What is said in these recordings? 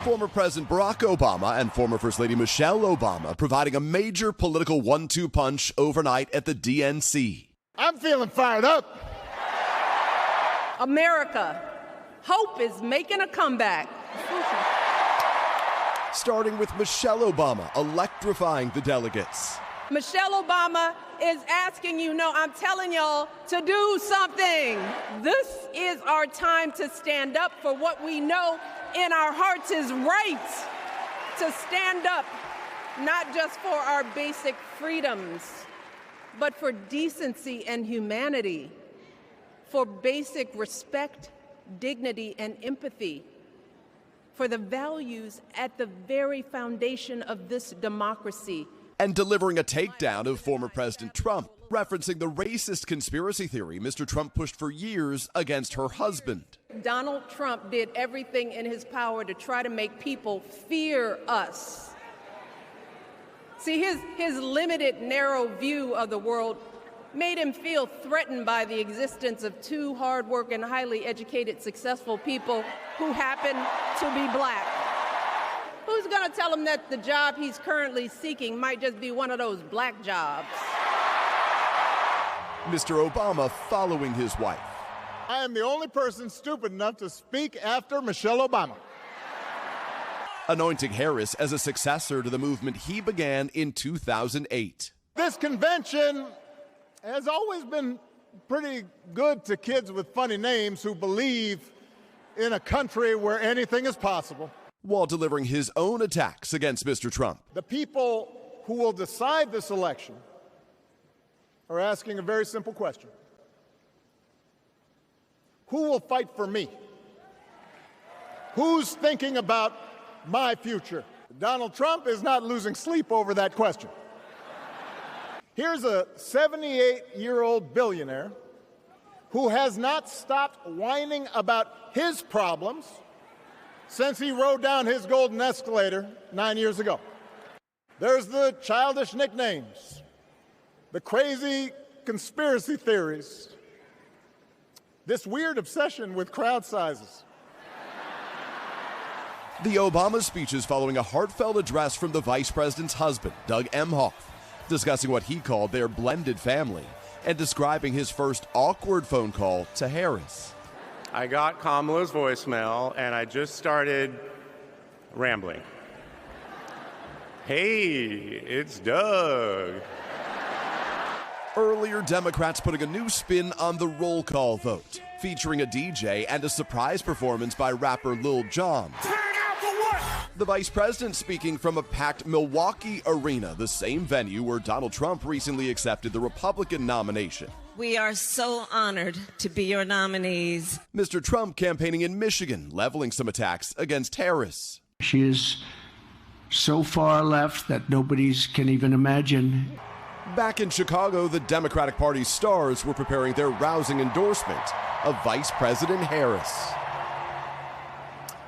Former President Barack Obama and former First Lady Michelle Obama providing a major political 1-2 punch overnight at the DNC. I'm feeling fired up. America, hope is making a comeback. Starting with Michelle Obama electrifying the delegates. Michelle Obama is asking you, no, I'm telling y'all to do something. This is our time to stand up for what we know in our hearts is right. To stand up, not just for our basic freedoms, but for decency and humanity, for basic respect, dignity, and empathy, for the values at the very foundation of this democracy. And delivering a takedown of former President Trump, referencing the racist conspiracy theory Mr. Trump pushed for years against her husband. Donald Trump did everything in his power to try to make people fear us. See, his limited, narrow view of the world made him feel threatened by the existence of two hard-working, highly educated, successful people who happen to be black. Who's going to tell him that the job he's currently seeking might just be one of those black jobs? Mr. Obama following his wife. I am the only person stupid enough to speak after Michelle Obama. Anointing Harris as a successor to the movement he began in 2008. This convention has always been pretty good to kids with funny names who believe in a country where anything is possible. While delivering his own attacks against Mr. Trump. The people who will decide this election are asking a very simple question. Who will fight for me? Who's thinking about my future? Donald Trump is not losing sleep over that question. Here's a 78-year-old billionaire who has not stopped whining about his problems since he rode down his golden escalator 9 years ago. There's the childish nicknames, the crazy conspiracy theories, this weird obsession with crowd sizes. The Obama speeches following a heartfelt address from the vice president's husband, Doug Emhoff, discussing what he called their blended family and describing his first awkward phone call to Harris. I got Kamala's voicemail, and I just started rambling. Hey, it's Doug. Earlier, Democrats putting a new spin on the roll call vote, featuring a DJ and a surprise performance by rapper Lil Jon. Turn out for what? The vice president speaking from a packed Milwaukee arena, the same venue where Donald Trump recently accepted the Republican nomination. We are so honored to be your nominees. Mr. Trump campaigning in Michigan, leveling some attacks against Harris. She is so far left that nobody can even imagine. Back in Chicago, the Democratic Party's stars were preparing their rousing endorsement of Vice President Harris.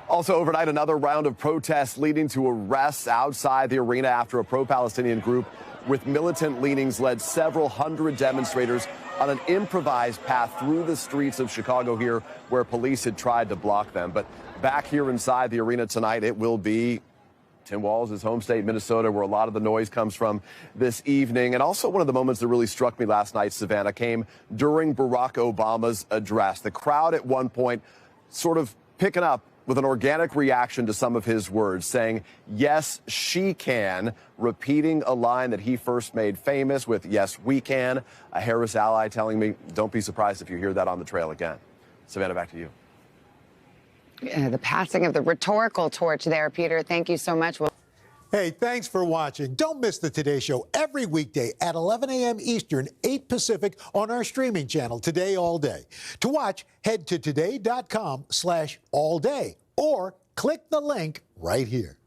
Also overnight, another round of protests leading to arrests outside the arena after a pro-Palestinian group with militant leanings led several hundred demonstrators on an improvised path through the streets of Chicago here where police had tried to block them. But back here inside the arena tonight, it will be Tim Walz' home state, Minnesota, where a lot of the noise comes from this evening. And also one of the moments that really struck me last night, Savannah, came during Barack Obama's address. The crowd at one point sort of picking up with an organic reaction to some of his words, saying, yes, she can, repeating a line that he first made famous with, yes, we can. A Harris ally telling me, don't be surprised if you hear that on the trail again. Savannah, back to you. The passing of the rhetorical torch there, Peter. Thank you so much. Hey, thanks for watching. Don't miss the Today Show every weekday at 11 a.m. Eastern, 8 Pacific on our streaming channel, Today All Day. To watch, head to today.com/allday or click the link right here.